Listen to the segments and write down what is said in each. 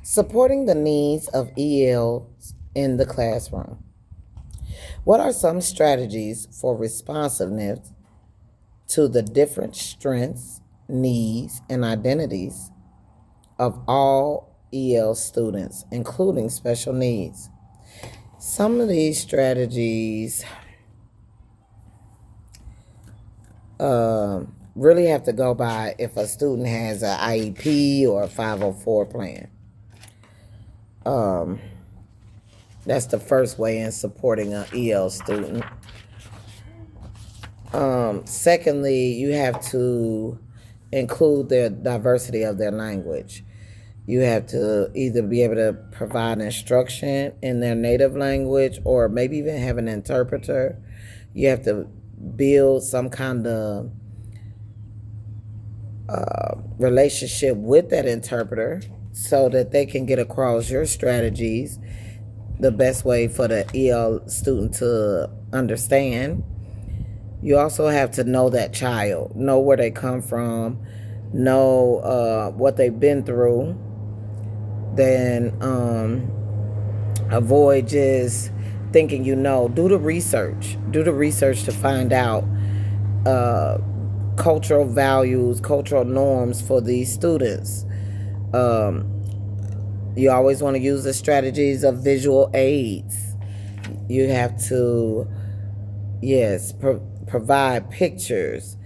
Supporting the needs of ELs in the classroom. What are some strategies for responsiveness to the different strengths, needs, and identities of all EL students, including special needs? Some of these strategies really have to go by if a student has an IEP or a 504 plan. That's the first way in supporting an EL student. Secondly, you have to include the diversity of their language. You have to either be able to provide instruction in their native language or maybe even have an interpreter. You have to build some kind of relationship with that interpreter so that they can get across your strategies the best way for the EL student to understand. You also have to know that child, know where they come from, know what they've been through. Then avoid just thinking do the research. Do the research to find out cultural values, cultural norms for these students. You always want to use the strategies of visual aids. You have to, yes, provide pictures.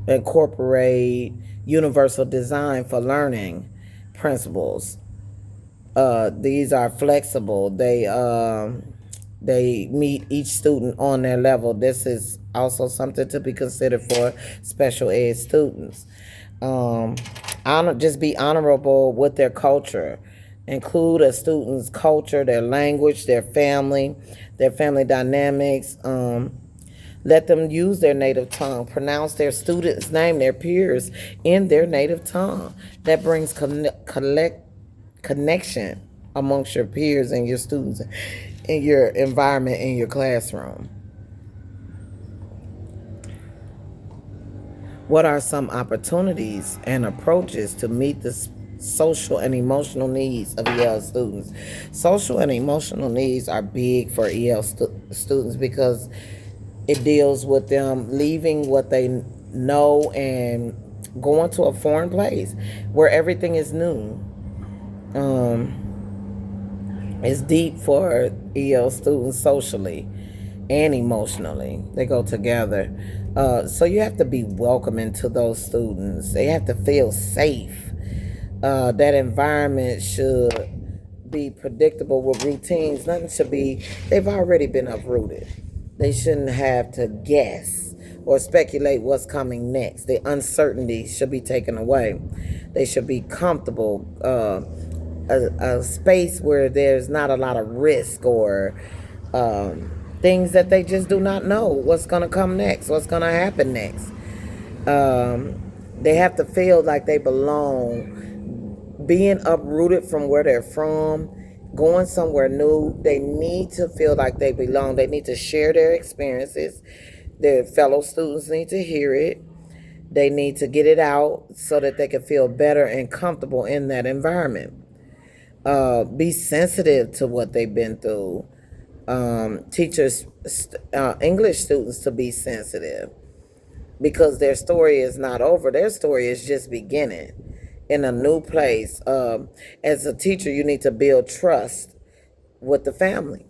Incorporate universal design for learning principles. These are flexible. They meet each student on their level. This is also something to be considered for special ed students. Just be honorable with their culture. Include a student's culture, their language, their family dynamics. Let them use their native tongue. Pronounce their student's name, their peers, in their native tongue. That brings connection amongst your peers and your students in your environment in your classroom. What are some opportunities and approaches to meet the social and emotional needs of EL students? Social and emotional needs are big for EL students because it deals with them leaving what they know and going to a foreign place where everything is new. It's deep for EL students socially and emotionally. They go together. So you have to be welcoming to those students. They have to feel safe. That environment should be predictable with routines. Nothing should be, they've already been uprooted. They shouldn't have to guess or speculate what's coming next. The uncertainty should be taken away. They should be comfortable. A space where there's not a lot of risk or things that they just do not know what's going to come next, what's going to happen next. They have to feel like they belong. Being uprooted from where they're from, going somewhere new, they need to feel like they belong. They need to share their experiences. Their fellow students need to hear it. They need to get it out so that they can feel better and comfortable in that environment. Be sensitive to what they've been through. Teachers, English students, to be sensitive because their story is not over. Their story is just beginning in a new place. As a teacher, you need to build trust with the family.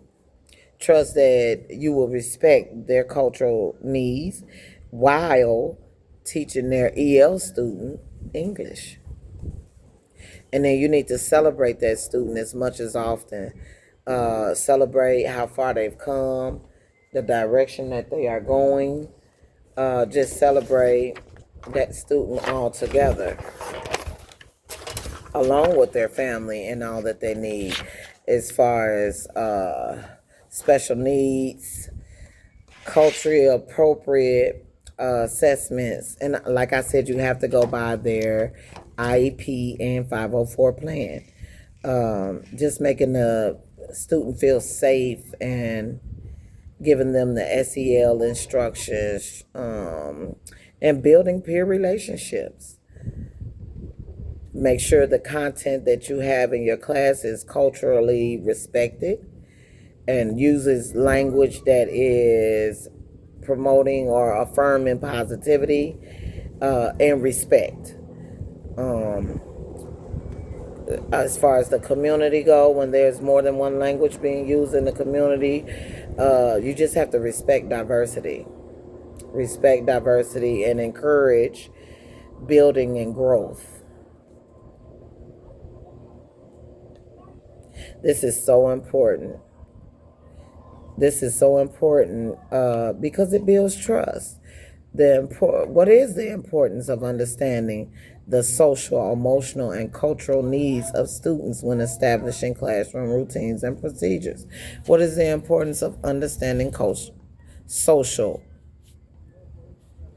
Trust that you will respect their cultural needs while teaching their EL student English. And then you need to celebrate that student as much as often. Celebrate how far they've come, the direction that they are going. Just celebrate that student all together, along with their family and all that they need as far as special needs, culturally appropriate assessments. And like I said, you have to go by their IEP and 504 plan. Just making the student feel safe and giving them the SEL instructions, and building peer relationships. Make sure the content that you have in your class is culturally respected and uses language that is promoting or affirming positivity and respect. Um, as far as the community go, when there's more than one language being used in the community, you just have to respect diversity. Respect diversity and encourage building and growth. This is so important. This is so important because it builds trust. What is the importance of understanding the social, emotional, and cultural needs of students when establishing classroom routines and procedures? What is the importance of understanding social,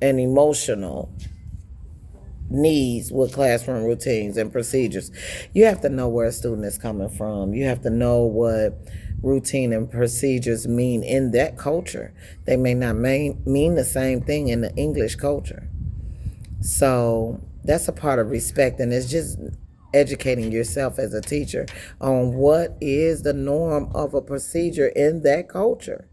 and emotional needs with classroom routines and procedures? You have to know where a student is coming from. You have to know what routine and procedures mean in that culture. They may not mean the same thing in the English culture. So that's a part of respect, and it's just educating yourself as a teacher on what is the norm of a procedure in that culture.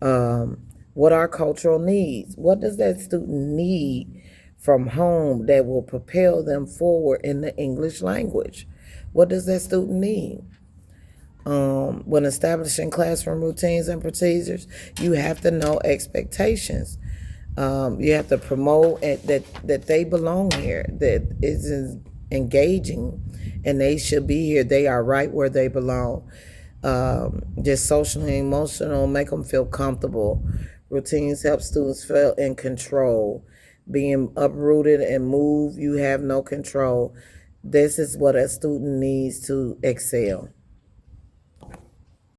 What are cultural needs? What does that student need from home that will propel them forward in the English language? What does that student need? When establishing classroom routines and procedures, you have to know expectations. You have to promote that they belong here, that is engaging, and they should be here. They are right where they belong. Just socially, emotional, make them feel comfortable. Routines help students feel in control. Being uprooted and moved, you have no control. This is what a student needs to excel.